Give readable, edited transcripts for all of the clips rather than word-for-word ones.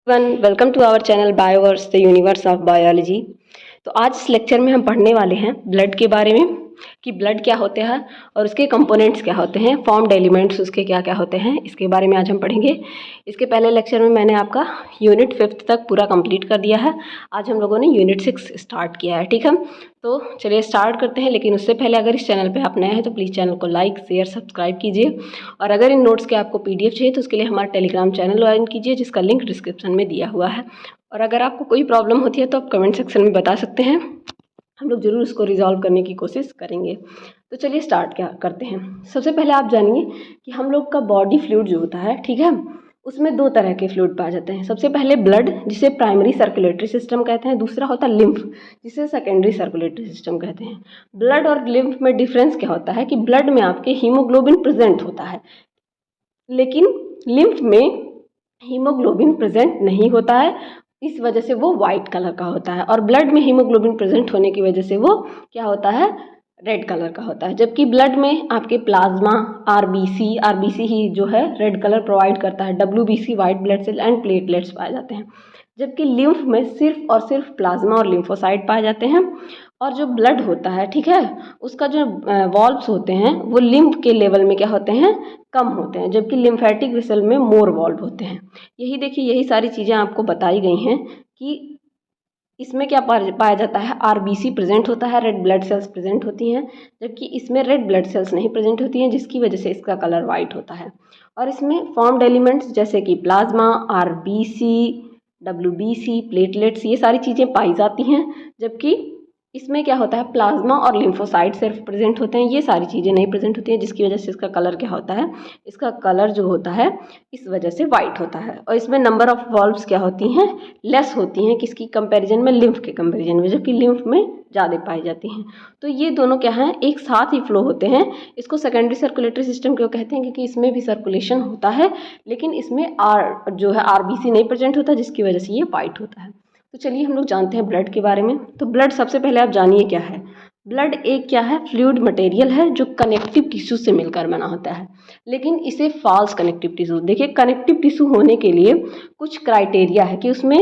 Welcome to our channel Bioverse the universe of biology. तो आज इस लेक्चर में हम पढ़ने वाले हैं ब्लड के बारे में कि ब्लड क्या होते हैं और उसके कंपोनेंट्स क्या होते हैं, फॉर्म्ड एलिमेंट्स उसके क्या क्या होते हैं, इसके बारे में आज हम पढ़ेंगे। इसके पहले लेक्चर में मैंने आपका यूनिट 5 तक पूरा कंप्लीट कर दिया है। आज हम लोगों ने यूनिट 6 स्टार्ट किया है। ठीक है, तो चलिए स्टार्ट करते हैं। लेकिन उससे पहले अगर इस चैनल पे आप नए हैं तो प्लीज़ चैनल को लाइक शेयर सब्सक्राइब कीजिए। और अगर इन नोट्स के आपको PDF चाहिए तो उसके लिए हमारा टेलीग्राम चैनल ज्वाइन कीजिए, जिसका लिंक डिस्क्रिप्शन में दिया हुआ है। और अगर आपको कोई प्रॉब्लम होती है तो आप कमेंट सेक्शन में बता सकते हैं, हम लोग ज़रूर उसको रिजॉल्व करने की कोशिश करेंगे। तो चलिए स्टार्ट क्या करते हैं। सबसे पहले आप जानिए कि हम लोग का बॉडी फ्लूइड जो होता है, ठीक है, उसमें दो तरह के फ्लूइड पाए जाते हैं। सबसे पहले ब्लड, जिसे प्राइमरी सर्कुलेटरी सिस्टम कहते हैं। दूसरा होता है लिम्फ, जिसे सेकेंडरी सर्कुलेटरी सिस्टम कहते हैं। ब्लड और लिम्फ में डिफरेंस क्या होता है कि ब्लड में आपके हीमोग्लोबिन प्रेजेंट होता है, लेकिन लिम्फ में हीमोग्लोबिन प्रेजेंट नहीं होता है। इस वजह से वो वाइट कलर का होता है। और ब्लड में हीमोग्लोबिन प्रेजेंट होने की वजह से वो क्या होता है, रेड कलर का होता है। जबकि ब्लड में आपके प्लाज्मा, आरबीसी ही जो है रेड कलर प्रोवाइड करता है। WBC white blood cell and platelets पाए जाते हैं। जबकि लिम्फ में सिर्फ और सिर्फ प्लाज्मा और लिम्फोसाइट पाए जाते हैं। और जो ब्लड होता है, ठीक है, उसका जो वॉल्व्स होते हैं वो लिम्फ के लेवल में क्या होते हैं, कम होते हैं। जबकि लिम्फेटिक वेसल में मोर वॉल्व होते हैं। यही देखिए, यही सारी चीज़ें आपको बताई गई हैं कि इसमें क्या पाया जाता है, RBC प्रेजेंट होता है, रेड ब्लड सेल्स प्रेजेंट होती हैं। जबकि इसमें रेड ब्लड सेल्स नहीं प्रेजेंट होती हैं, जिसकी वजह से इसका कलर वाइट होता है। और इसमें फॉर्म्ड एलिमेंट्स जैसे कि प्लाज्मा, RBC, WBC, प्लेटलेट्स, ये सारी चीज़ें पाई जाती हैं। जबकि इसमें क्या होता है, प्लाज्मा और लिम्फोसाइट सिर्फ प्रेजेंट होते हैं, ये सारी चीज़ें नहीं प्रेजेंट होती हैं, जिसकी वजह से इसका कलर क्या होता है, इसका कलर जो होता है इस वजह से वाइट होता है। और इसमें नंबर ऑफ वॉल्व्स क्या होती हैं, लेस होती हैं, किसकी कंपैरिजन में, लिम्फ के कंपैरिजन में, जबकि लिम्फ में ज़्यादा पाई जाती हैं। तो ये दोनों क्या हैं, एक साथ ही फ्लो होते हैं। इसको सेकेंडरी सर्कुलेटरी सिस्टम क्यों कहते हैं, क्योंकि इसमें भी सर्कुलेशन होता है, लेकिन इसमें RBC नहीं प्रेजेंट होता, जिसकी वजह से ये वाइट होता है। तो चलिए हम लोग जानते हैं ब्लड के बारे में। तो ब्लड सबसे पहले आप जानिए क्या है। ब्लड एक क्या है, फ्लूइड मटेरियल है जो कनेक्टिव टिश्यू से मिलकर बना होता है। लेकिन इसे फॉल्स कनेक्टिव टिश्यू, देखिए कनेक्टिव टिश्यू होने के लिए कुछ क्राइटेरिया है कि उसमें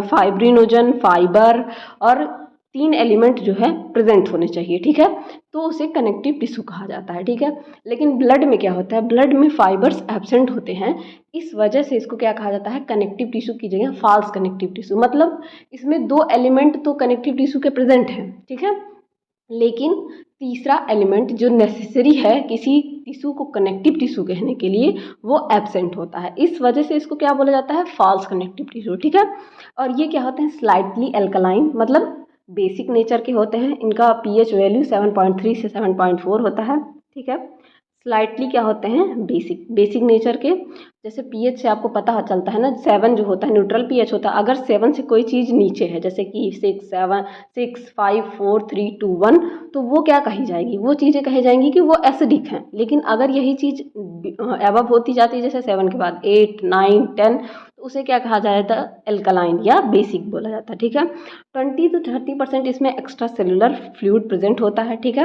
फाइब्रिनोजन, फाइबर और 3 एलिमेंट जो है प्रेजेंट होने चाहिए, ठीक है, तो उसे कनेक्टिव टिश्यू कहा जाता है। ठीक है, लेकिन ब्लड में क्या होता है, ब्लड में फाइबर्स एब्सेंट होते हैं, इस वजह से इसको क्या कहा जाता है, कनेक्टिव टिश्यू की जगह फॉल्स कनेक्टिव टिश्यू। मतलब इसमें 2 एलिमेंट तो कनेक्टिव टिश्यू के प्रेजेंट हैं, ठीक है, लेकिन तीसरा एलिमेंट जो नेसेसरी है किसी टिश्यू को कनेक्टिव टिश्यू कहने के लिए, वो एब्सेंट होता है। इस वजह से इसको क्या बोला जाता है, फॉल्स कनेक्टिव टिश्यू। ठीक है, और ये क्या होते हैं, स्लाइटली एल्कलाइन, मतलब बेसिक नेचर के होते हैं। इनका pH वैल्यू 7.3 से 7.4 होता है। ठीक है, स्लाइटली क्या होते हैं, बेसिक नेचर के। जैसे pH से आपको पता चलता है ना, 7 जो होता है न्यूट्रल pH होता है। अगर 7 से कोई चीज़ नीचे है, जैसे कि 6, 7, 6, 5, 4, 3, 2, 1, तो वो क्या कही जाएगी, वो चीज़ें कही जाएंगी कि वो एसिडिक हैं। लेकिन अगर यही चीज़ एबव होती जाती है, जैसे 7 के बाद 8, 9, 10, तो उसे क्या कहा जाता है, एल्कलाइन या बेसिक बोला जाता है। ठीक है, 20 to 30% इसमें एक्स्ट्रा सेलुलर फ्लूइड प्रेजेंट होता है। ठीक है,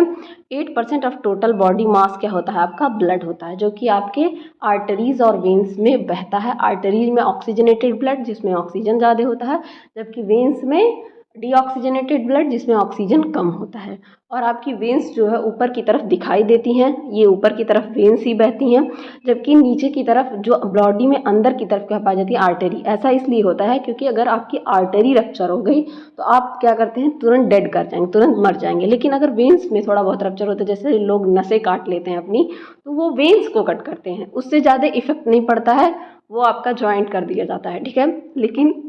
8% ऑफ टोटल बॉडी मास क्या होता है, आपका ब्लड होता है, जो कि आपके आर्टरीज और वेन्स में बहता है। आर्टरीज में ऑक्सीजनेटेड ब्लड, जिसमें ऑक्सीजन ज़्यादा होता है, जबकि वेन्स में डीऑक्सीजनेटेड ब्लड, जिसमें ऑक्सीजन कम होता है। और आपकी वेन्स जो है ऊपर की तरफ दिखाई देती हैं, ये ऊपर की तरफ वेन्स ही बहती हैं। जबकि नीचे की तरफ जो बॉडी में अंदर की तरफ क्या पाई जाती है, आर्टरी। ऐसा इसलिए होता है क्योंकि अगर आपकी आर्टरी रप्चर हो गई तो आप क्या करते हैं, तुरंत डेड कर जाएंगे, तुरंत मर जाएंगे। लेकिन अगर वेन्स में थोड़ा बहुत रप्चर होता है, जैसे लोग नसें काट लेते हैं अपनी, तो वो वेन्स को कट करते हैं, उससे ज़्यादा इफेक्ट नहीं पड़ता है, वो आपका जॉइंट कर दिया जाता है। ठीक है, लेकिन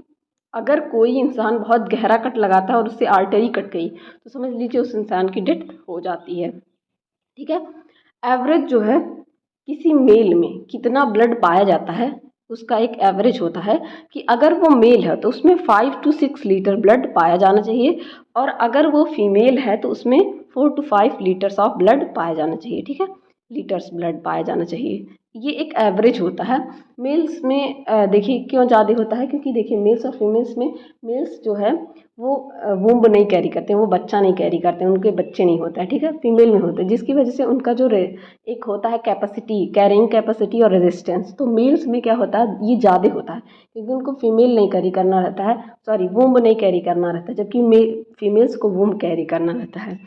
अगर कोई इंसान बहुत गहरा कट लगाता है और उससे आर्टरी कट गई तो समझ लीजिए उस इंसान की डेथ हो जाती है। ठीक है, एवरेज जो है किसी मेल में कितना ब्लड पाया जाता है, उसका एक एवरेज होता है कि अगर वो मेल है तो उसमें 5 to 6 लीटर ब्लड पाया जाना चाहिए, और अगर वो फीमेल है तो उसमें 4 to 5 लीटर्स ऑफ ब्लड पाया जाना चाहिए। ठीक है, लीटर्स ब्लड पाया जाना चाहिए, ये एक एवरेज होता है। मेल्स में देखिए क्यों ज़्यादा होता है, क्योंकि देखिए मेल्स और फीमेल्स में मेल्स जो है वो वूम्ब नहीं कैरी करते हैं, वो बच्चा नहीं कैरी करते हैं, उनके बच्चे नहीं होता है, ठीक है। फीमेल में होता है, जिसकी वजह से उनका जो एक होता है कैपेसिटी, कैरिंग कैपेसिटी और रेजिस्टेंस, तो मेल्स में क्या होता है ये ज़्यादा होता है, क्योंकि उनको फीमेल नहीं कैरी करना रहता है, सॉरी वूम्ब नहीं कैरी करना रहता है, जबकि फीमेल्स को वूम्ब कैरी करना रहता है।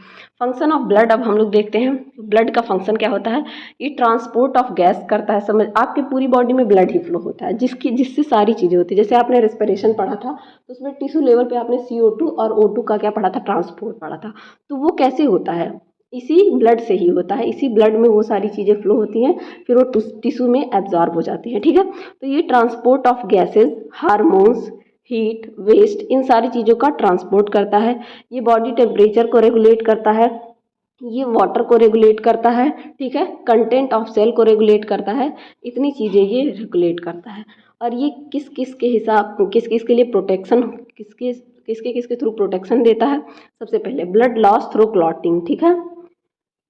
फंक्शन ऑफ ब्लड, अब हम लोग देखते हैं ब्लड का फंक्शन क्या होता है। ये ट्रांसपोर्ट ऑफ गैस करता है, समझ आपकी पूरी बॉडी में ब्लड ही फ्लो होता है, जिससे सारी चीज़ें होती है। जैसे आपने रेस्पिरेशन पढ़ा था तो उसमें टिश्यू लेवल पे आपने CO2 और O2 का क्या पढ़ा था, ट्रांसपोर्ट पढ़ा था। तो वो कैसे होता है, इसी ब्लड से ही होता है, इसी ब्लड में वो सारी चीज़ें फ्लो होती हैं, फिर वो टिश्यू में एब्जॉर्ब हो जाती हैं, ठीक है। तो ये transport of gases, hormones, heat, waste, इन सारी चीज़ों का ट्रांसपोर्ट करता है। ये बॉडी टेम्परेचर को रेगुलेट करता है, ये वाटर को रेगुलेट करता है, ठीक है, कंटेंट ऑफ सेल को रेगुलेट करता है, इतनी चीज़ें ये रेगुलेट करता है। और ये किस किस के हिसाब, किस किस के लिए प्रोटेक्शन, किसके किसके थ्रू प्रोटेक्शन देता है। सबसे पहले ब्लड लॉस थ्रू क्लॉटिंग, ठीक है,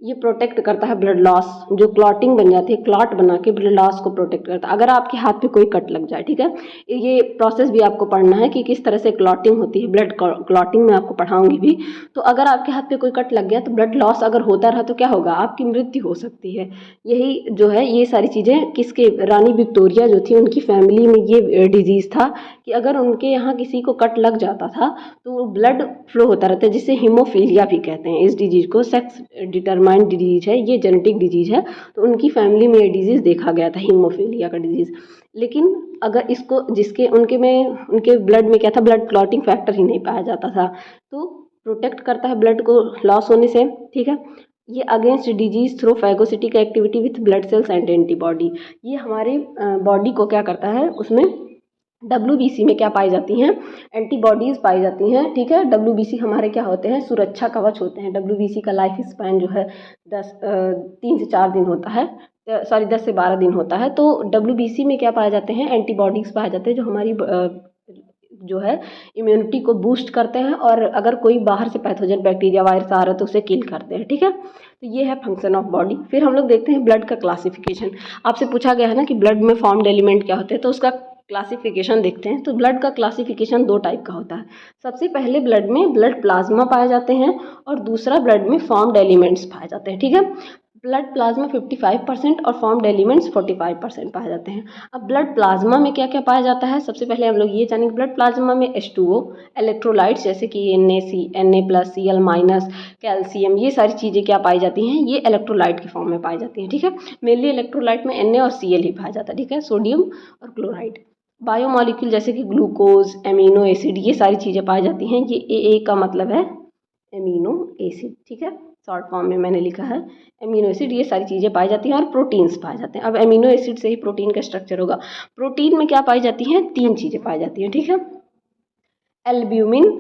ये प्रोटेक्ट करता है ब्लड लॉस, जो क्लॉटिंग बन जाती है, क्लॉट बना के ब्लड लॉस को प्रोटेक्ट करता है। अगर आपके हाथ पे कोई कट लग जाए, ठीक है, ये प्रोसेस भी आपको पढ़ना है कि किस तरह से क्लॉटिंग होती है, ब्लड क्लॉटिंग में आपको पढ़ाऊंगी भी। तो अगर आपके हाथ पे कोई कट लग गया तो ब्लड लॉस अगर होता रहा तो क्या होगा, आपकी मृत्यु हो सकती है। यही जो है ये सारी चीज़ें किसके, रानी विक्टोरिया जो थी उनकी फैमिली में ये डिजीज़ था कि अगर उनके यहाँ किसी को कट लग जाता था तो ब्लड फ्लो होता रहता है, जिसे हीमोफीलिया भी कहते हैं। इस डिजीज़ को सेक्स डिटरमाइंड डिजीज़ है, ये जेनेटिक डिजीज़ है, तो उनकी फैमिली में ये डिजीज़ देखा गया था, हीमोफीलिया का डिजीज़। लेकिन अगर इसको जिसके उनके ब्लड में क्या था, ब्लड क्लॉटिंग फैक्टर ही नहीं पाया जाता था, तो प्रोटेक्ट करता है ब्लड को लॉस होने से, ठीक है। ये against disease through phagocytic activity with blood cells and antibody, ये हमारे बॉडी को क्या करता है, उसमें WBC में क्या पाई जाती हैं, एंटीबॉडीज़ पाई जाती हैं, ठीक है। WBC हमारे क्या होते हैं, सुरक्षा कवच होते हैं। WBC का लाइफ स्पैन जो है 3 से 4 दिन होता है, सॉरी 10 से 12 दिन होता है। तो WBC में क्या पाए जाते हैं, एंटीबॉडीज़ पाए जाते हैं, जो हमारी जो है इम्यूनिटी को बूस्ट करते हैं, और अगर कोई बाहर से पैथोजन बैक्टीरिया वायरस आ रहा है तो उसे किल करते हैं, ठीक है। तो ये है फंक्शन ऑफ बॉडी। फिर हम लोग देखते हैं ब्लड का क्लासिफिकेशन। आपसे पूछा गया है ना कि ब्लड में फॉर्म्ड एलिमेंट क्या होते हैं, तो उसका क्लासिफिकेशन देखते हैं। तो ब्लड का क्लासिफिकेशन 2 टाइप का होता है। सबसे पहले ब्लड में ब्लड प्लाज्मा पाए जाते हैं, और दूसरा ब्लड में फॉर्म्ड एलिमेंट्स पाए जाते हैं, ठीक है। ब्लड प्लाज्मा 55% और फॉर्म्ड एलिमेंट्स 45% पाए जाते हैं। अब ब्लड प्लाज्मा में क्या क्या पाया जाता है, सबसे पहले हम लोग ये जानेंगे। ब्लड प्लाज्मा में H2O, इलेक्ट्रोलाइट्स जैसे कि Na+, Cl-, कैल्शियम, ये सारी चीज़ें क्या पाई जाती हैं, ये इलेक्ट्रोलाइट के फॉर्म में पाई जाती हैं, ठीक है। मेनली इलेक्ट्रोलाइट में Na और Cl ही पाया जाता है, ठीक है, सोडियम और क्लोराइड। बायोमॉलिक्यूल जैसे कि ग्लूकोज, एमिनो एसिड, ये सारी चीज़ें पाई जाती हैं। ये AA का मतलब है एमिनो एसिड, ठीक है, शॉर्ट फॉर्म में मैंने लिखा है एमिनो एसिड। ये सारी चीज़ें पाई जाती हैं, और प्रोटीन्स पाए जाते हैं। अब एमिनो एसिड से ही प्रोटीन का स्ट्रक्चर होगा। प्रोटीन में क्या पाई जाती हैं, 3 चीज़ें पाई जाती हैं, ठीक है, एल्ब्यूमिन,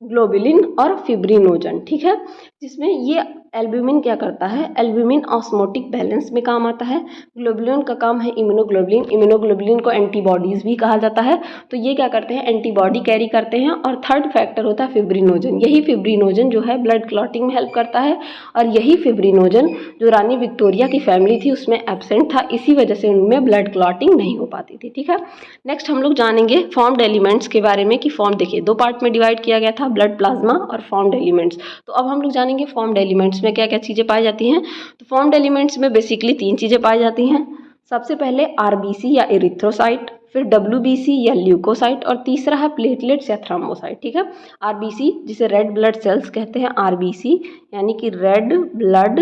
ग्लोबुलिन और फिब्रिनोजन, ठीक है। जिसमें ये एल्ब्यूमिन क्या करता है, एल्ब्यूमिन ऑस्मोटिक बैलेंस में काम आता है। ग्लोबुलिन का काम है इम्यूनोग्लोबुलिन, इम्यूनोग्लोबुलिन को एंटीबॉडीज़ भी कहा जाता है, तो ये क्या करते हैं, एंटीबॉडी कैरी करते हैं। और थर्ड फैक्टर होता है फिब्रिनोजन, यही फिब्रिनोजन जो है ब्लड क्लॉटिंग में हेल्प करता है, और यही फिब्रिनोजन जो रानी विक्टोरिया की फैमिली थी उसमें एब्सेंट था, इसी वजह से उनमें ब्लड क्लॉटिंग नहीं हो पाती थी, ठीक है। नेक्स्ट हम लोग जानेंगे फॉर्म्ड एलिमेंट्स के बारे में, कि फॉर्म देखिए 2 पार्ट में डिवाइड किया गया था, ब्लड प्लाज्मा और फॉर्म्ड एलिमेंट्स। तो अब हम लोग जानेंगे फॉर्म्ड एलिमेंट्स में क्या क्या चीज़ें पाई जाती हैं। तो फॉर्म्ड एलिमेंट्स में बेसिकली 3 चीज़ें पाई जाती हैं। सबसे पहले RBC या एरिथ्रोसाइट, फिर WBC या ल्यूकोसाइट, और तीसरा है प्लेटलेट्स या थ्रोम्बोसाइट, ठीक है। RBC जिसे रेड ब्लड सेल्स कहते हैं, RBC यानी कि रेड ब्लड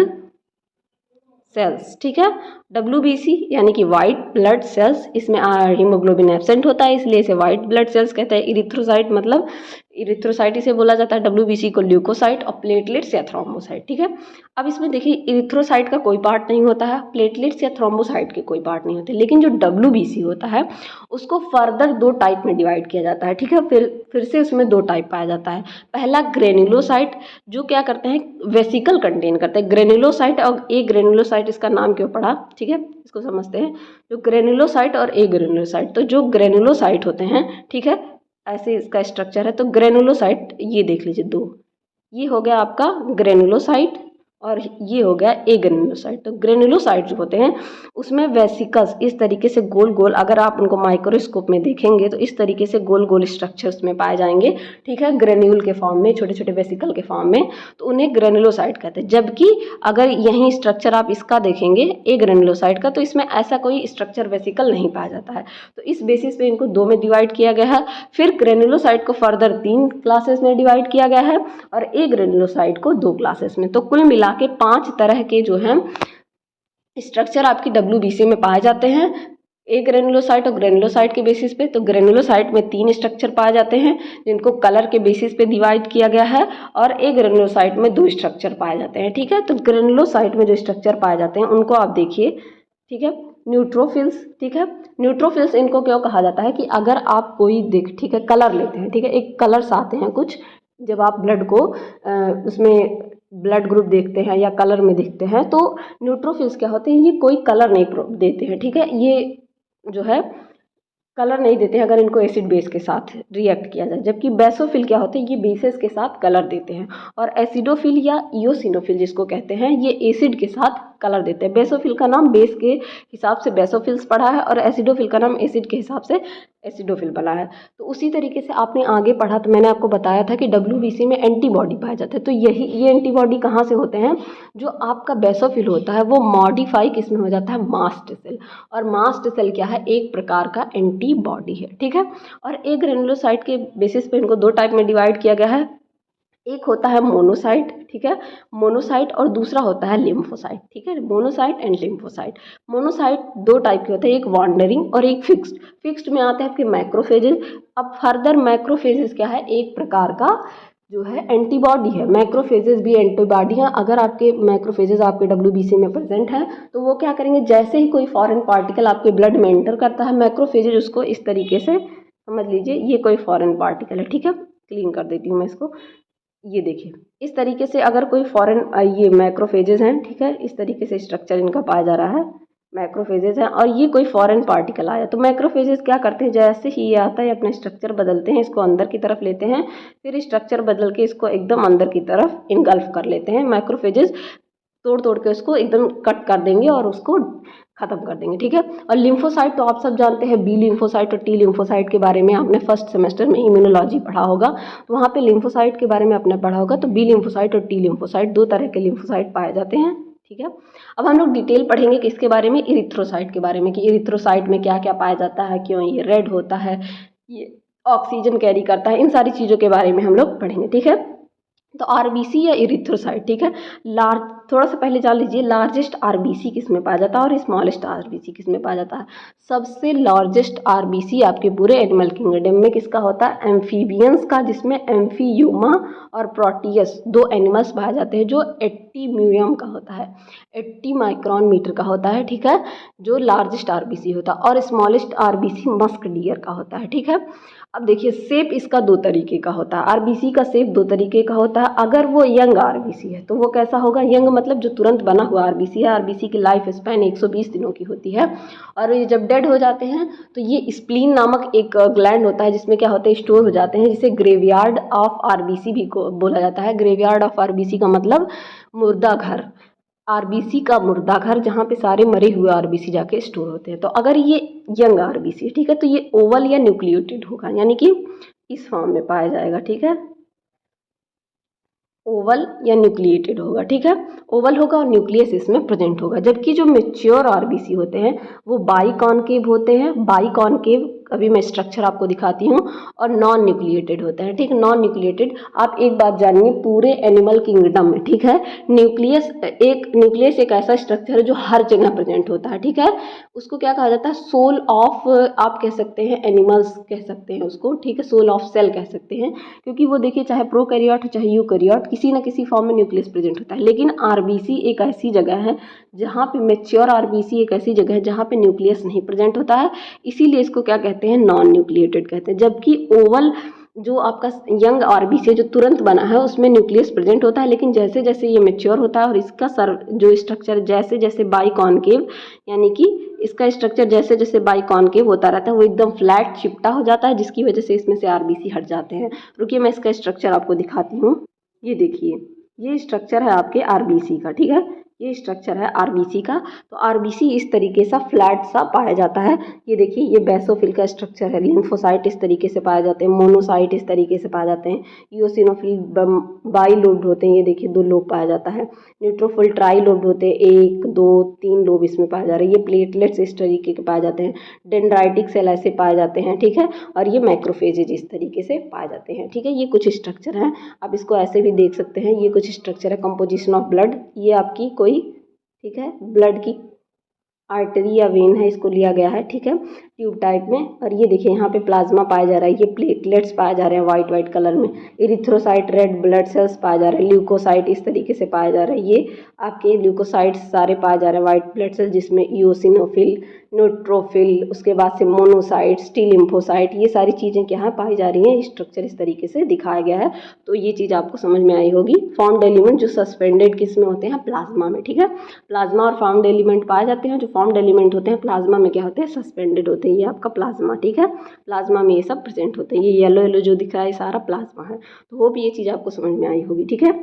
सेल्स, ठीक है। WBC यानी कि वाइट ब्लड सेल्स, इसमें हीमोग्लोबिन एब्सेंट होता है, इसलिए इसे वाइट ब्लड सेल्स कहते हैं। इरिथ्रोसाइट मतलब इरिथ्रोसाइट इसे बोला जाता है, WBC को ल्यूकोसाइट, और प्लेटलेट्स या थ्रोम्बोसाइट, ठीक है। अब इसमें देखिए इरिथ्रोसाइट का कोई पार्ट नहीं होता है, प्लेटलेट्स या थ्रोम्बोसाइट के कोई पार्ट नहीं होते, लेकिन जो WBC होता है उसको फर्दर 2 टाइप में डिवाइड किया जाता है, ठीक है। फिर से उसमें 2 टाइप पाया जाता है। पहला ग्रेनुलोसाइट, जो क्या करते हैं, वेसिकल कंटेन करते हैं। ग्रेनुलोसाइट और ए ग्रेनुलोसाइट, इसका नाम क्यों पड़ा, ठीक है, इसको समझते हैं। जो ग्रेनुलोसाइट और ए ग्रेनुलोसाइट, तो जो ग्रेनुलोसाइट होते हैं, ठीक है, ऐसे इसका स्ट्रक्चर है। तो ग्रेनुलोसाइट ये देख लीजिए 2, ये हो गया आपका ग्रेनुलोसाइट, और ये हो गया ए ग्रेनुलोसाइट। तो ग्रेनुलोसाइट जो होते हैं उसमें वेसिकल्स इस तरीके से गोल गोल, अगर आप उनको माइक्रोस्कोप में देखेंगे तो इस तरीके से गोल गोल स्ट्रक्चर्स में पाए जाएंगे, ठीक है, ग्रेन्यूल के फॉर्म में, छोटे छोटे वेसिकल के फॉर्म में, तो उन्हें ग्रेनुलोसाइट कहते हैं। जबकि अगर यही स्ट्रक्चर आप इसका देखेंगे ए ग्रेनुलोसाइट का, तो इसमें ऐसा कोई स्ट्रक्चर वेसिकल नहीं पाया जाता है। तो इस बेसिस पे इनको दो में डिवाइड किया गया है। फिर ग्रेनुलोसाइट को फर्दर 3 क्लासेस में डिवाइड किया गया है और ए ग्रेनुलोसाइट को 2 क्लासेस में। तो कुल मिला के 5 तरह के जो हैं स्ट्रक्चर आपकी WBC में पाए जाते हैं, ए ग्रेनुलोसाइट और ग्रेनुलोसाइट के बेसिस पे। तो ग्रेनुलोसाइट में 3 स्ट्रक्चर पाए जाते हैं जिनको कलर के बेसिस पे डिवाइड किया गया है, और ए ग्रेनुलोसाइट में 2 स्ट्रक्चर पाए जाते हैं, ठीक है। तो ग्रेनुलोसाइट में जो स्ट्रक्चर पाए जाते हैं उनको आप देखिए, ठीक है, न्यूट्रोफिल्स, ठीक है। न्यूट्रोफिल्स इनको क्यों कहा जाता है कि अगर आप कोई ठीक है, कलर लेते हैं, ठीक है, एक कलर्स आते हैं कुछ, जब आप ब्लड को उसमें ब्लड ग्रुप देखते हैं या कलर में देखते हैं, तो न्यूट्रोफिल्स क्या होते हैं, ये कोई कलर नहीं देते हैं, ठीक है, ये जो है कलर नहीं देते हैं अगर इनको एसिड बेस के साथ रिएक्ट किया जाए। जबकि बेसोफिल क्या होते हैं, ये बेसेस के साथ कलर देते हैं, और एसिडोफिल या इओसिनोफिल जिसको कहते हैं, ये एसिड के साथ कलर देते हैं। बेसोफिल का नाम बेस के हिसाब से बेसोफिल्स पढ़ा है और एसिडोफिल का नाम एसिड के हिसाब से एसिडोफिल बना है। तो उसी तरीके से आपने आगे पढ़ा तो मैंने आपको बताया था कि WBC में एंटीबॉडी पाए जाते हैं। तो ये एंटीबॉडी कहाँ से होते हैं, जो आपका बेसोफिल होता है वो मॉडिफाई किस में हो जाता है, मास्ट सेल। और मास्ट सेल क्या है, एक प्रकार का एंटीबॉडी है, ठीक है। और ए ग्रेनुलोसाइट के बेसिस पे इनको 2 टाइप में डिवाइड किया गया है। एक होता है मोनोसाइट, ठीक है, मोनोसाइट, और दूसरा होता है लिम्फोसाइट, ठीक है, monocyte and lymphocyte. Monocyte 2 type के होते हैं, एक वॉन्डरिंग और एक फिक्स्ड। फिक्स्ड में आते हैं आपके मैक्रोफेजेस। अब फर्दर मैक्रोफेजेस क्या है, एक प्रकार का जो है एंटीबॉडी है। मैक्रोफेजेस भी एंटीबॉडी हैं। अगर आपके मैक्रोफेजेस आपके WBC में प्रेजेंट है तो वो क्या करेंगे, जैसे ही कोई फॉरेन पार्टिकल आपके ब्लड में एंटर करता है, मैक्रोफेजेस उसको इस तरीके से, समझ लीजिए ये कोई फॉरेन पार्टिकल है, ठीक है, क्लीन कर देती हूँ मैं इसको। ये देखिए इस तरीके से अगर कोई फॉरेन, ये मैक्रोफेजेस हैं, ठीक है, इस तरीके से स्ट्रक्चर इनका पाया जा रहा है, मैक्रोफेजेस हैं, और ये कोई फॉरेन पार्टिकल आया तो मैक्रोफेजेस क्या करते हैं, जैसे ही ये आता है अपना स्ट्रक्चर बदलते हैं, इसको अंदर की तरफ लेते हैं, फिर स्ट्रक्चर बदल के इसको एकदम अंदर की तरफ इनगल्फ कर लेते हैं। मैक्रोफेजेस तोड़ तोड़ के उसको एकदम कट कर देंगे और उसको खत्म कर देंगे, ठीक है। और लिम्फोसाइट तो आप सब जानते हैं, बी लिम्फोसाइट और टी लिम्फोसाइट के बारे में आपने फर्स्ट सेमेस्टर में इम्यूनोलॉजी पढ़ा होगा, तो वहाँ पे लिम्फोसाइट के बारे में आपने पढ़ा होगा। तो बी लिम्फोसाइट और टी लिम्फोसाइट 2 तरह के लिम्फोसाइट पाए जाते हैं, ठीक है। अब हम लोग डिटेल पढ़ेंगे किसके बारे में, इरिथ्रोसाइट के बारे में, कि इरिथ्रोसाइट में क्या क्या पाया जाता है, क्यों ये रेड होता है, ये ऑक्सीजन कैरी करता है, इन सारी चीज़ों के बारे में हम लोग पढ़ेंगे, ठीक है। तो आरबीसी या इरिथ्रोसाइट, ठीक है, लार्ज, थोड़ा सा पहले जान लीजिए लार्जेस्ट आरबीसी किस में पाया जाता है और स्मॉलेस्ट आरबीसी किस में पाया जाता है। सबसे लार्जेस्ट आरबीसी आपके पूरे एनिमल किंगडम में किसका होता है, एम्फीबियंस का, जिसमें एम्फीयूमा और प्रोटियस 2 एनिमल्स पाए जाते हैं, जो 80 म्यूयम का होता है, 80 माइक्रोन मीटर का होता है, ठीक है, जो लार्जेस्ट आरबीसी होता है। और स्मॉलेस्ट आरबीसी मस्क डियर का होता है, ठीक है। अब देखिए शेप इसका 2 तरीके का होता है, आरबीसी का शेप 2 तरीके का होता है। अगर वो यंग आरबीसी है तो वो कैसा होगा, यंग मतलब जो तुरंत बना हुआ आरबीसी है। आरबीसी की लाइफ स्पैन 120 दिनों की होती है, और ये जब डेड हो जाते हैं तो ये स्प्लीन नामक एक ग्लैंड होता है जिसमें क्या होता है, स्टोर हो जाते हैं, जिसे ग्रेवयार्ड ऑफ आरबीसी भी बोला जाता है। ग्रेवयार्ड ऑफ आरबीसी का मतलब मुर्दा घर, आरबीसी का मुर्दा घर, जहाँ पे सारे मरे हुए आरबीसी जाके स्टोर होते हैं। तो अगर ये यंग आरबीसी, ठीक है, तो ये ओवल या न्यूक्लिएटेड होगा, यानी कि इस फॉर्म में पाया जाएगा, ठीक है, ओवल या न्यूक्लिएटेड होगा, ठीक है, ओवल होगा और न्यूक्लियस इसमें प्रेजेंट होगा। जबकि जो मेच्योर आरबीसी होते हैं वो बाइकॉनकेव होते हैं, बाइकॉनकेव, अभी मैं स्ट्रक्चर आपको दिखाती हूँ, और नॉन न्यूक्लिएटेड होते हैं, ठीक, नॉन न्यूक्लिएटेड। आप एक बात जानिए, पूरे एनिमल किंगडम में, ठीक है, न्यूक्लियस एक ऐसा स्ट्रक्चर है जो हर जगह प्रेजेंट होता है, ठीक है, उसको क्या कहा जाता है, सोल ऑफ, आप कह सकते हैं एनिमल्स कह सकते हैं उसको, ठीक है, सोल ऑफ सेल कह सकते हैं, क्योंकि वो देखिए चाहे प्रोकैरियोट चाहे यूकैरियोट किसी न किसी फॉर्म में न्यूक्लियस प्रेजेंट होता है। लेकिन आरबीसी एक ऐसी जगह है जहाँ पे मेच्योर आरबीसी एक ऐसी जगह है जहाँ पे न्यूक्लियस नहीं प्रेजेंट होता है, इसीलिए इसको क्या कहते हैं, नॉन न्यूक्लिएटेड कहते हैं। जबकि ओवल जो आपका यंग आरबीसी है जो तुरंत बना है उसमें न्यूक्लियस प्रेजेंट होता है, लेकिन जैसे जैसे ये मेच्योर होता है और इसका जो स्ट्रक्चर जैसे जैसे बाइकॉनकेव, यानी कि इसका स्ट्रक्चर जैसे जैसे बाइकॉनकेव होता रहता है वो एकदम फ्लैट चिपटा हो जाता है, जिसकी वजह से इसमें से आरबीसी हट जाते हैं। रुकिए मैं इसका स्ट्रक्चर आपको दिखाती हूँ, ये देखिए ये स्ट्रक्चर है आपके आरबीसी का, ठीक है, ये स्ट्रक्चर है आरबीसी का। तो आरबीसी इस तरीके सा फ्लैट सा पाया जाता है। ये देखिए ये बेसोफिल का स्ट्रक्चर है, लिम्फोसाइट इस तरीके से पाए जाते हैं, मोनोसाइट इस तरीके से पाए जाते हैं, इओसिनोफिल बाई लोब्ड होते हैं, ये देखिए 2 लोब पाया जाता है, न्यूट्रोफिल ट्राई लोब्ड होते हैं, 1 2 3 लोब इसमें पाए जा रहे हैं, ये प्लेटलेट्स इस तरीके के पाए जाते हैं, डेंड्राइटिक सेल ऐसे पाए जाते हैं, ठीक है, और ये मैक्रोफेजेज इस तरीके से पाए जाते हैं, ठीक है। ये कुछ स्ट्रक्चर हैं, आप इसको ऐसे भी देख सकते हैं, ये कुछ स्ट्रक्चर है, कंपोजिशन ऑफ ब्लड, ये आपकी कोई, ठीक है, ब्लड की आर्टरी या वेन है, इसको लिया गया है, ठीक है, ट्यूब टाइप में। और ये देखिए यहाँ पे प्लाज्मा पाया जा रहा है, ये प्लेटलेट्स पाए जा रहे हैं वाइट वाइट कलर में, इरिथ्रोसाइट रेड ब्लड सेल्स पाए जा रहे हैं, ल्यूकोसाइट इस तरीके से पाए जा रहे हैं, ये आपके ल्यूकोसाइट्स सारे पाए जा रहे हैं वाइट ब्लड सेल्स, जिसमें इओसिनोफिल, न्यूट्रोफिल, उसके बाद से मोनोसाइट्स, टी लिम्फोसाइट, ये सारी चीज़ें क्या है पाई जा रही हैं, स्ट्रक्चर इस तरीके से दिखाया गया है। तो ये चीज़ आपको समझ में आई होगी। फॉर्म्ड एलिमेंट जो सस्पेंडेड किस में होते हैं, प्लाज्मा में, ठीक है, प्लाज्मा और फॉर्म्ड एलिमेंट पाए जाते हैं। जो फॉर्म्ड एलिमेंट होते हैं प्लाज्मा में क्या होते हैं, सस्पेंडेड होते हैं, ये आपका प्लाज्मा, ठीक है, प्लाज्मा में ये सब प्रेजेंट होते हैं, ये येलो येलो जो दिख रहा है ये सारा प्लाज्मा है। तो वो भी ये चीज़ आपको समझ में आई होगी, ठीक है।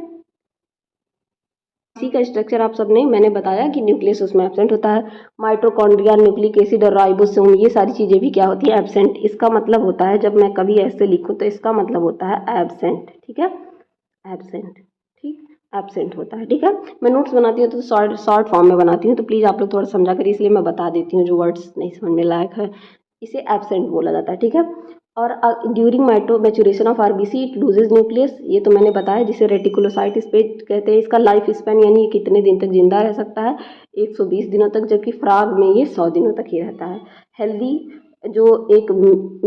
इसी का स्ट्रक्चर आप सबने, मैंने बताया कि न्यूक्लियस उसमें एब्सेंट होता है, माइटोकॉन्ड्रिया, न्यूक्लिक एसिड और राइबोसोम, ये सारी चीज़ें भी क्या होती है, एब्सेंट। इसका मतलब होता है, जब मैं कभी ऐसे लिखूं तो इसका मतलब होता है एब्सेंट, ठीक है, एब्सेंट, ठीक, एब्सेंट होता है, ठीक है। मैं नोट्स बनाती हूँ तो शॉर्ट फॉर्म में बनाती हूँ, तो प्लीज़ आप लोग थोड़ा समझा करिए, इसलिए मैं बता देती हूँ, जो वर्ड्स नहीं समझ में लायक है इसे एब्सेंट बोला जाता है, ठीक है। और during माइटो maturation of RBC it loses nucleus, ये तो मैंने बताया, जिसे रेटिकुलोसाइट स्पेस कहते हैं। इसका लाइफ स्पैन यानी ये कितने दिन तक जिंदा रह सकता है, 120 दिनों तक, जबकि फ्रॉग में ये 100 दिनों तक ही रहता है। हेल्दी जो एक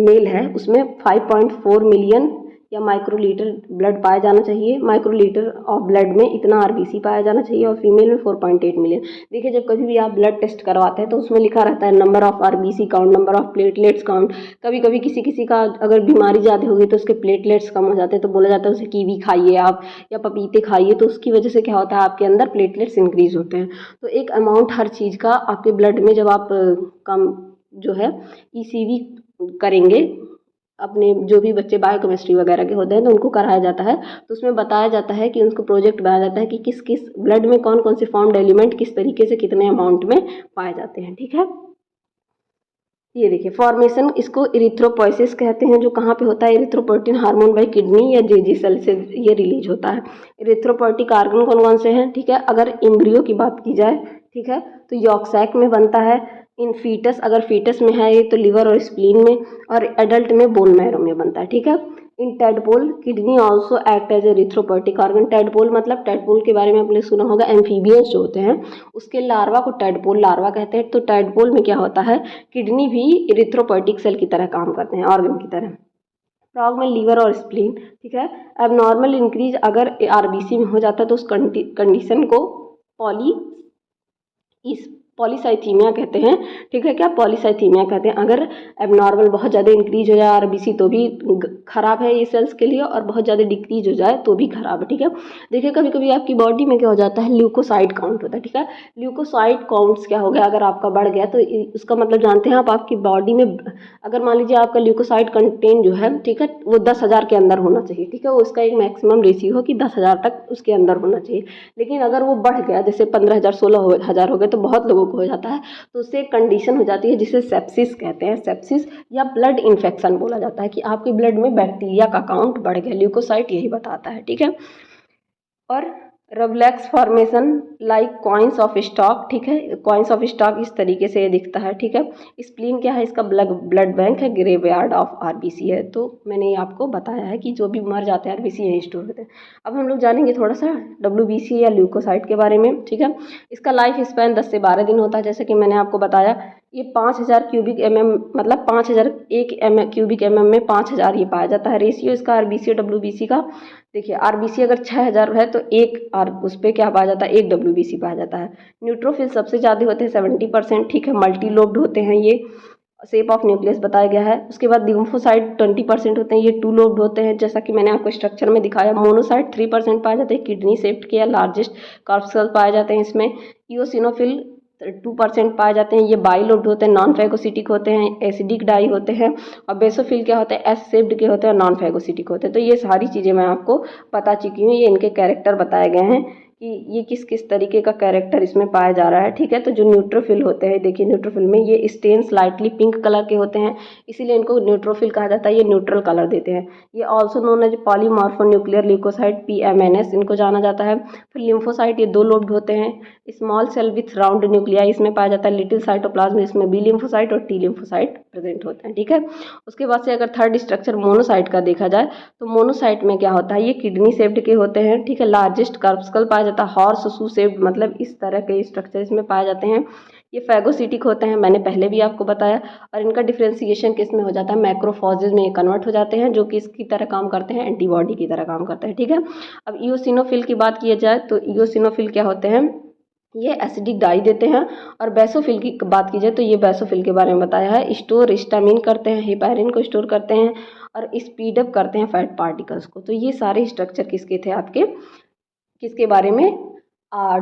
मेल है उसमें 5.4 मिलियन या माइक्रोलीटर ब्लड पाया जाना चाहिए, माइक्रोलीटर ऑफ ब्लड में इतना आरबीसी पाया जाना चाहिए, और फीमेल में 4.8 मिलियन। देखिए जब कभी भी आप ब्लड टेस्ट करवाते हैं तो उसमें लिखा रहता है number of RBC count, number of platelets count. कभी कभी किसी किसी का अगर बीमारी ज़्यादा होगी तो उसके प्लेटलेट्स कम हो जाते हैं, तो बोला जाता है उसे कीवी खाइए आप, या पपीते खाइए, तो उसकी वजह से क्या होता है, आपके अंदर प्लेटलेट्स इंक्रीज होते हैं। तो एक अमाउंट हर चीज़ का आपके ब्लड में, जब आप कम जो है ईसीवी करेंगे, अपने जो भी बच्चे बायोकेमिस्ट्री वगैरह के होते हैं तो उनको कराया जाता है, तो उसमें बताया जाता है कि उनको प्रोजेक्ट बनाया जाता है कि किस किस ब्लड में कौन कौन से फॉर्म्ड एलिमेंट किस तरीके से कितने अमाउंट में पाए जाते हैं, ठीक है। ये देखिए फॉर्मेशन, इसको इरिथ्रोपोइसिस कहते हैं, जो कहाँ पे होता है, इरिथ्रोपोइटिन हार्मोन बाई किडनी या जेजी सेल से ये रिलीज होता है। इरिथ्रोपोइटिक ऑर्गन कौन कौन से हैं, ठीक है, अगर एम्ब्रियो की बात की जाए, ठीक है, तो यॉर्क में बनता है, इन फीटस, अगर फीटस में है ये तो लिवर और स्प्लीन में, और एडल्ट में बोन मैरो में बनता है, ठीक है। In tadpole kidney also act as a erythropoietic organ. Tadpole मतलब, टैडपोल के बारे में आपने सुना होगा, एम्फीबियंस जो होते हैं उसके लार्वा को टैडपोल लार्वा कहते हैं। तो टैडपोल में क्या होता है, किडनी भी इरिथ्रोपोइटिक सेल की तरह काम करते हैं, ऑर्गन की तरह। फ्रॉग में लीवर और स्प्लीन, ठीक है। अब नॉर्मल इंक्रीज अगर आरबीसी में हो जाता है तो उस कंडीशन को पॉली इस पॉलीसाइथीमिया कहते हैं, ठीक है, क्या पॉलीसाइथीमिया कहते हैं। अगर एबनॉर्मल बहुत ज़्यादा इंक्रीज हो जाए आरबीसी तो भी खराब है ये सेल्स के लिए, और बहुत ज़्यादा डिक्रीज हो जाए तो भी खराब है, ठीक है। देखिए कभी कभी आपकी बॉडी में क्या हो जाता है, ल्यूकोसाइट काउंट होता है, ठीक है। ल्यूकोसाइट काउंट्स क्या हो गया, अगर आपका बढ़ गया तो उसका मतलब जानते हैं आप, आपकी बॉडी में अगर मान लीजिए आपका ल्यूकोसाइट कंटेंट जो है, ठीक है, वो 10,000 के अंदर होना चाहिए, ठीक है, वो उसका एक मैक्सिमम रेशियो हो कि 10,000 तक उसके अंदर होना चाहिए। लेकिन अगर वो बढ़ गया, जैसे 15,000 16,000 हो गए, तो बहुत लोगों को हो जाता है, तो उससे एक कंडीशन हो जाती है जिसे सेप्सिस कहते हैं। सेप्सिस या ब्लड इन्फेक्शन बोला जाता है, कि आपके ब्लड में बैक्टीरिया का काउंट बढ़ गया, ल्यूकोसाइट यही बताता है, ठीक है। और rouleaux formation like coins of stock, ठीक है, कॉइन्स ऑफ स्टॉक इस तरीके से ये दिखता है, ठीक है। स्प्लीन क्या है, इसका ब्लड बैंक है, ग्रेवयार्ड ऑफ आरबीसी है। तो मैंने ये आपको बताया है कि जो भी मर जाते हैं आरबीसी यहीं स्टोर होते हैं। अब हम लोग जानेंगे थोड़ा सा डब्ल्यूबीसी या ल्यूकोसाइट के बारे में, ठीक है। इसका लाइफ स्पैन 10 से 12 दिन होता है, जैसे कि मैंने आपको बताया। ये 5,000 क्यूबिक मतलब 5,000 क्यूबिक में 5,000 ये पाया जाता है। रेशियो इसका आरबीसी और डब्ल्यूबीसी का, देखिए आरबीसी अगर 6,000 है तो एक आर उस पर क्या पाया जाता है, एक डब्ल्यूबीसी पाया जाता है। न्यूट्रोफिल सबसे ज़्यादा होते हैं 70%, ठीक है, मल्टी लोब्ड होते हैं, ये शेप ऑफ न्यूक्लियस बताया गया है। उसके बाद लिम्फोसाइट 20% होते हैं, ये 2 लोब्ड होते हैं, जैसा कि मैंने आपको स्ट्रक्चर में दिखाया। मोनोसाइट 3% पाए जाते हैं, किडनी शेप्ड के या लार्जेस्ट कॉर्पस्कल पाए जाते हैं इसमें। इओसिनोफिल 2% पाए जाते हैं। ये बाइलोब्ड होते हैं, नॉन फैगोसिटिक होते हैं, एसिडिक डाई होते हैं, और बेसोफिल क्या होते हैं, एस शेप्ड के होते हैं, नॉन फैगोसिटिक होते हैं। तो ये सारी चीज़ें मैं आपको बता चुकी हूँ, ये इनके कैरेक्टर बताए गए हैं कि ये किस किस तरीके का कैरेक्टर इसमें पाया जा रहा है, ठीक है। तो जो न्यूट्रोफिल होते हैं, देखिए न्यूट्रोफिल में ये स्टेन स्लाइटली पिंक कलर के होते हैं, इसीलिए इनको न्यूट्रोफिल कहा जाता है, ये न्यूट्रल कलर देते हैं। ये also known as polymorphonuclear leucocyte, PMNS इनको जाना जाता है। फिर लिम्फोसाइट, ये 2 लोब्ड होते हैं, small cell with round nuclei इसमें पाया जाता है। लिटिल साइटोप्लाज्म, इसमें B लिम्फोसाइट और T लिम्फोसाइट प्रेजेंट होते हैं, ठीक है। उसके बाद से अगर थर्ड स्ट्रक्चर मोनोसाइट का देखा जाए तो मोनोसाइट में क्या होता है, ये किडनी शेप्ड के होते हैं, ठीक है। लार्जेस्ट कार्पस्कल पाया जाता है, हॉर्स शू शेप्ड, मतलब इस तरह के स्ट्रक्चर इसमें पाए जाते हैं। ये फैगोसिटिक होते हैं, मैंने पहले भी आपको बताया। और इनका डिफ्रेंसिएशन किस में हो जाता है, मैक्रोफॉजेज में कन्वर्ट हो जाते हैं, जो कि इसकी तरह काम करते हैं, एंटीबॉडी की तरह काम करते हैं, ठीक है। अब इओसिनोफिल की बात की जाए तो इओसिनोफिल क्या होते हैं, ये एसिडिक डाई देते हैं। और बेसोफिल की बात की जाए तो ये बेसोफिल के बारे में बताया है, स्टोर हिस्टामिन करते हैं, हेपारिन को स्टोर करते हैं और स्पीड अप करते हैं फैट पार्टिकल्स को। तो ये सारे स्ट्रक्चर किसके थे आपके, किसके बारे में,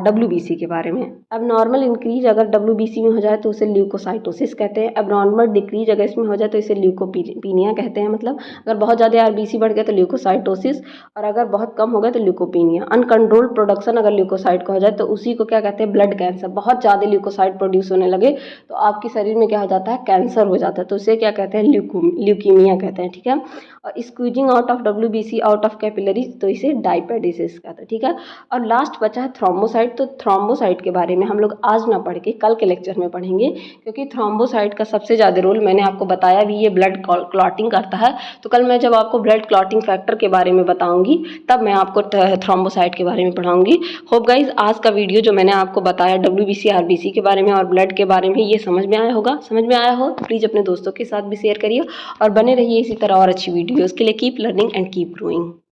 WBC के बारे में। अब नॉर्मल इंक्रीज अगर WBC में हो जाए तो उसे ल्यूकोसाइटोसिस कहते हैं। अब नॉर्मल डिक्रीज अगर इसमें हो जाए तो इसे ल्यूकोपीनिया कहते हैं। मतलब अगर बहुत ज़्यादा RBC बढ़ गया तो ल्यूकोसाइटोसिस, और अगर बहुत कम हो गया तो ल्यूकोपीनिया। अनकंट्रोल्ड प्रोडक्शन अगर ल्यूकोसाइट का हो जाए तो उसी को क्या कहते हैं, ब्लड कैंसर। बहुत ज़्यादा ल्यूकोसाइट प्रोड्यूस होने लगे तो आपके शरीर में क्या हो जाता है, कैंसर हो जाता है, तो उसे क्या कहते हैं, ल्यूकीमिया कहते हैं, ठीक है। और squeezing out of WBC out of capillaries तो इसे डायपेटिसिस कहते हैं, ठीक है। और लास्ट बचा है थ्रोम्बोसाइट। तो थ्रोम्बोसाइट के बारे में हम लोग आज ना पढ़ के कल के लेक्चर में पढ़ेंगे, क्योंकि थ्रोम्बोसाइट का सबसे ज़्यादा रोल मैंने आपको बताया भी, ये ब्लड क्लॉटिंग करता है। तो कल मैं जब आपको ब्लड क्लॉटिंग फैक्टर के बारे में बताऊंगी तब मैं आपको थ्रोम्बोसाइट के बारे में पढ़ाऊंगी। होप गाइज आज का वीडियो जो मैंने आपको बताया WBC RBC के बारे में और ब्लड के बारे में, ये समझ में आया होगा। समझ में आया हो तो प्लीज़ अपने दोस्तों के साथ भी शेयर करिए और बने रहिए इसी तरह और अच्छी वीडियोज़ के लिए। Keep learning and keep growing.